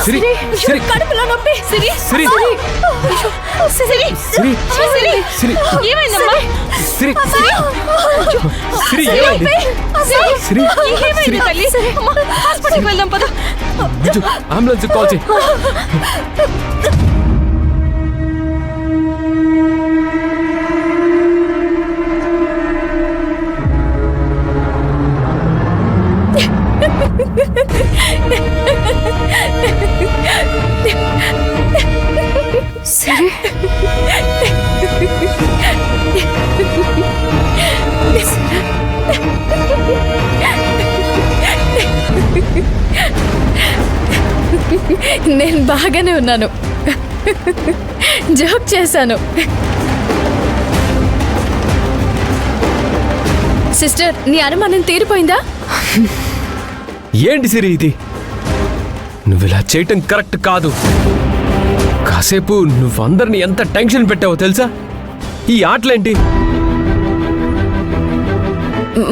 సిరి సిరి కడుపులో నొప్పి. సిరి సిరి సిరి సిరి సిరి సిరి ఏమైందమ్మా? సిరి సిరి ఏమైంది సిరి ఏమైంది తల్లి? అమ్మా, హాస్పిటల్కి వెళ్దాం పద. బిజు అంబులెన్స్ కాల్ చేయి. సిరి నేను బాగానే ఉన్నాను. జోక్ చేశాను. సిస్టర్, నీ అనుమానం తీరిపోయిందా? ఏంటి సిరి ఇది? నువ్వు ఇలా చేయటం కరెక్ట్ కాదు. కాసేపు నువ్వందరిని ఎంత టెన్షన్ పెట్టావో తెలుసా? ఈ ఆటలేంటి?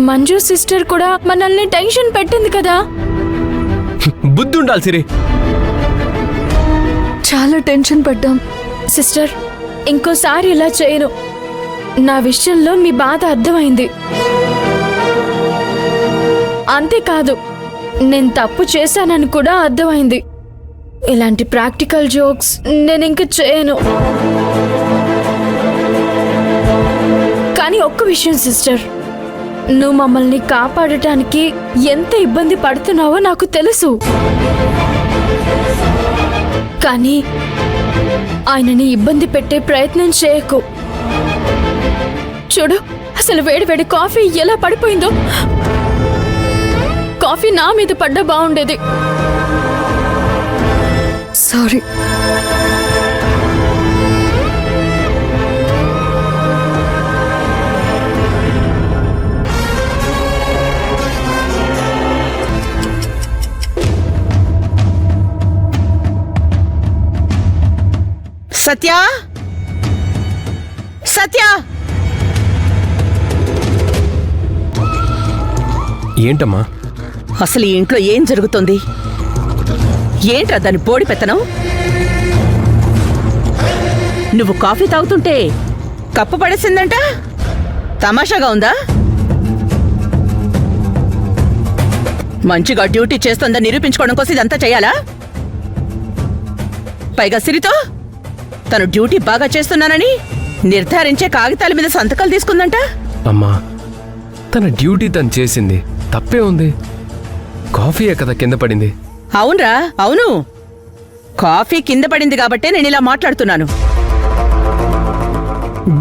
మంజు సిస్టర్ కూడా మనల్ని టెన్షన్ పెట్టింది కదా. బుద్ధి ఉండాలి సిరి. చాలా టెన్షన్ పడ్డాం సిస్టర్. ఇంకోసారి ఇలా చేయను. నా విషయంలో మీ బాధ అర్థమైంది. అంతేకాదు, నేను తప్పు చేశానని కూడా అర్థమైంది. ఇలాంటి ప్రాక్టికల్ జోక్స్ నేను ఇంక చేయను. కానీ ఒక్క విషయం సిస్టర్, నువ్వు మమ్మల్ని కాపాడటానికి ఎంత ఇబ్బంది పడుతున్నావో నాకు తెలుసు. కానీ ఆయనని ఇబ్బంది పెట్టే ప్రయత్నం చేయకు. చూడు, అసలు వేడి వేడి కాఫీ ఎలా పడిపోయిందో. కాఫీ నా మీద పడ్డా బాగుండేది. సారీ. సత్య, సత్య, ఏంటమ్మా? అసలు ఈ ఇంట్లో ఏం జరుగుతుంది? ఏంట్రా దాని బోడి పెత్తనం? నువ్వు కాఫీ తాగుతుంటే కప్పు పడేసిందంట. తమాషాగా ఉందా? మంచిగా డ్యూటీ చేస్తుందని నిరూపించుకోవడం కోసం ఇదంతా చేయాలా? పైగా సిరితో తను డ్యూటీ బాగా చేస్తున్నానని నిర్ధారించే కాగితాల మీద సంతకాలు తీసుకుందంట. అమ్మా, తన డ్యూటీ తను చేసింది. తప్పే ఉంది. కాఫీయే కదా కింద పడింది. అవునరా, అవును. కాఫీ కింద పడింది కాబట్టే నేను ఇలా మాట్లాడుతున్నాను.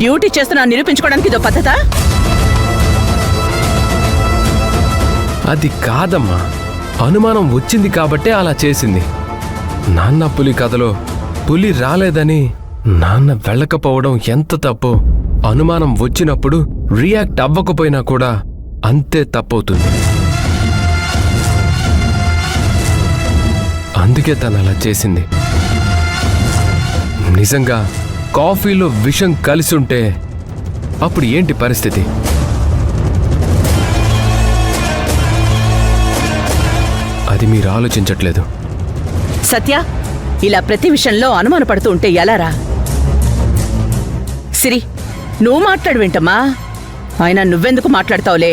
డ్యూటీ చేస్తున్నా నిరూపించుకోవడానికి ఇదో పద్ధత? అది కాదమ్మా, అనుమానం వచ్చింది కాబట్టే అలా చేసింది. నాన్న పులి కథలో పులి రాలేదని నాన్న వెళ్ళకపోవడం ఎంత తప్పో, అనుమానం వచ్చినప్పుడు రియాక్ట్ అవ్వకపోయినా కూడా అంతే తప్పవుతుంది. అందుకే తను అలా చేసింది. నిజంగా కాఫీలో విషం కలిసి ఉంటే అప్పుడు ఏంటి పరిస్థితి? అది మీరు ఆలోచించట్లేదు. సత్య, ఇలా ప్రతి విషయంలో అనుమానపడుతూ ఉంటే ఎలారా? సిరి, నువ్వు మాట్లాడువేంటమ్మా? అయినా నువ్వెందుకు మాట్లాడతావులే.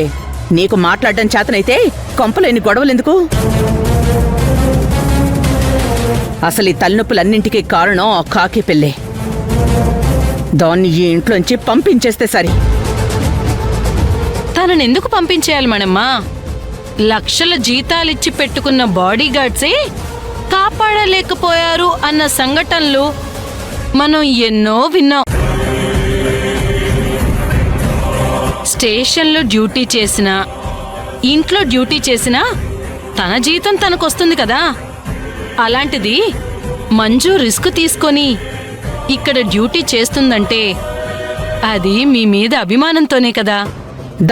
నీకు మాట్లాడడం చేతనైతే కొంపలేని గొడవలెందుకు? అసలు ఈ తలనొప్పులన్నింటికీ కారణం ఆ కాకి పిల్లే. దాన్ని ఈ ఇంట్లోంచి పంపించేస్తే సరి. తననెందుకు పంపించేయాలి మనమ్మా? లక్షల జీతాలిచ్చి పెట్టుకున్న బాడీగార్డ్సే కాపాడలేకపోయారు అన్న సంఘటనలు మనం ఎన్నో విన్నాం. స్టేషన్లో డ్యూటీ చేసినా, ఇంట్లో డ్యూటీ చేసినా తన జీతం తనకొస్తుంది కదా. అలాంటిది మంజు రిస్క్ తీసుకొని ఇక్కడ డ్యూటీ చేస్తుందంటే అది మీ మీద అభిమానంతోనే కదా.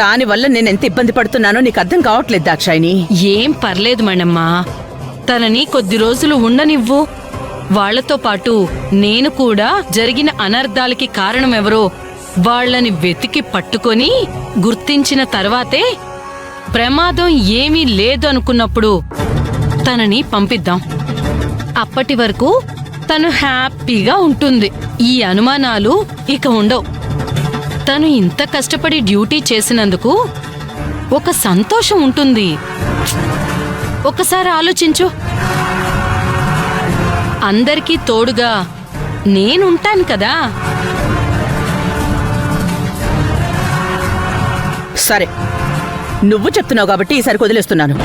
దానివల్ల నేనెంత ఇబ్బంది పడుతున్నానో నీకు అర్థం కావట్లేదు దాక్షాయిని. ఏం పర్లేదు మనమ్మా, తనని కొద్ది రోజులు ఉండనివ్వు. వాళ్లతో పాటు నేను కూడా జరిగిన అనర్థాలకి కారణమెవరో వాళ్లని వెతికి పట్టుకొని గుర్తించిన తర్వాతే ప్రమాదం ఏమీ లేదు అనుకున్నప్పుడు తనని పంపిద్దాం. అప్పటి వరకు తను హ్యాపీగా ఉంటుంది. ఈ అనుమానాలు ఇక ఉండవు. తను ఇంత కష్టపడి డ్యూటీ చేసినందుకు ఒక సంతోషం ఉంటుంది. ఒకసారి ఆలోచించు. అందరికీ తోడుగా నేనుంటాను కదా. సరే, నువ్వు చెప్తున్నావు కాబట్టి ఈసారి వదిలేస్తున్నాను.